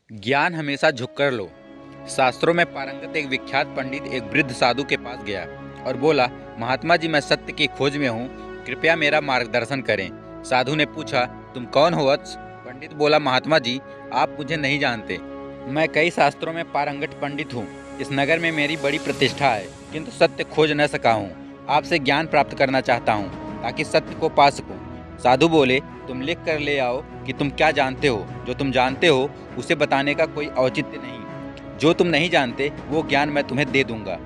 ज्ञान हमेशा झुककर लो। शास्त्रों में पारंगत एक विख्यात पंडित एक वृद्ध साधु के पास गया और बोला, महात्मा जी, मैं सत्य की खोज में हूँ, कृपया मेरा मार्गदर्शन करें। साधु ने पूछा, तुम कौन हो वत्स? पंडित बोला, महात्मा जी, आप मुझे नहीं जानते। मैं कई शास्त्रों में पारंगत पंडित हूँ। इस नगर में मेरी बड़ी प्रतिष्ठा है, किंतु सत्य खोज न सका हूँ। आपसे ज्ञान प्राप्त करना चाहता हूँ ताकि सत्य को पा सकूँ। साधु बोले, तुम लिख कर ले आओ कि तुम क्या जानते हो। जो तुम जानते हो उसे बताने का कोई औचित्य नहीं। जो तुम नहीं जानते वो ज्ञान मैं तुम्हें दे दूंगा।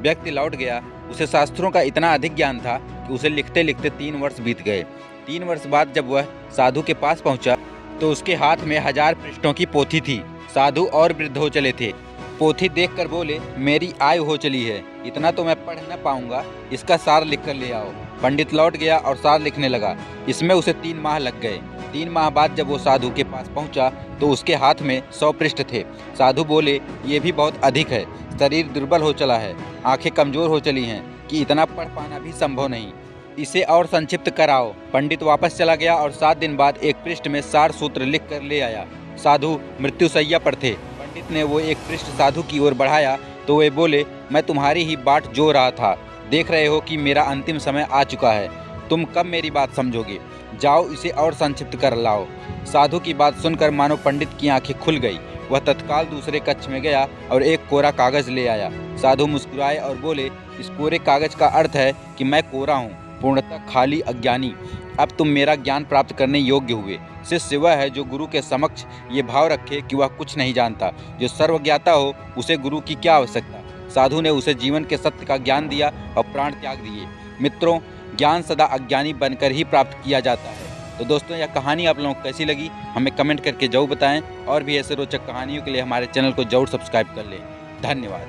व्यक्ति लौट गया। उसे शास्त्रों का इतना अधिक ज्ञान था कि उसे लिखते लिखते 3 वर्ष बीत गए। 3 वर्ष बाद जब वह साधु के पास पहुंचा तो उसके हाथ में 1000 पृष्ठों की पोथी थी। साधु और वृद्ध हो चले थे। पोथी देखकर बोले, मेरी आयु हो चली है, इतना तो मैं पढ़ न पाऊंगा, इसका सार लिख कर ले आओ। पंडित लौट गया और सार लिखने लगा। इसमें उसे 3 माह लग गए। 3 माह बाद जब वो साधु के पास पहुंचा तो उसके हाथ में 100 पृष्ठ थे। साधु बोले, ये भी बहुत अधिक है, शरीर दुर्बल हो चला है, आंखें कमजोर हो चली हैं कि इतना पढ़ पाना भी संभव नहीं, इसे और संक्षिप्त कराओ। पंडित वापस चला गया और 7 दिन बाद एक पृष्ठ में 60 सूत्र लिख कर ले आया। साधु मृत्युशैया पर थे। पंडित ने वो एक पृष्ठ साधु की ओर बढ़ाया तो वे बोले, मैं तुम्हारी ही बाट जो रहा था, देख रहे हो कि मेरा अंतिम समय आ चुका है, तुम कब मेरी बात समझोगे? जाओ इसे और संक्षिप्त कर लाओ। साधु की बात सुनकर मानो पंडित की आंखें खुल गई। वह तत्काल दूसरे कक्ष में गया और एक कोरा कागज ले आया। साधु मुस्कुराए और बोले, इस कोरे कागज का अर्थ है कि मैं कोरा हूँ, पूर्णतः खाली, अज्ञानी। अब तुम मेरा ज्ञान प्राप्त करने योग्य हुए। शिष्य वह है जो गुरु के समक्ष ये भाव रखे कि वह कुछ नहीं जानता। जो सर्वज्ञाता हो उसे गुरु की क्या आवश्यकता। साधु ने उसे जीवन के सत्य का ज्ञान दिया और प्राण त्याग दिए। मित्रों, ज्ञान सदा अज्ञानी बनकर ही प्राप्त किया जाता है। तो दोस्तों, यह कहानी आप लोगों को कैसी लगी हमें कमेंट करके जरूर बताएं और भी ऐसे रोचक कहानियों के लिए हमारे चैनल को जरूर सब्सक्राइब कर लें। धन्यवाद।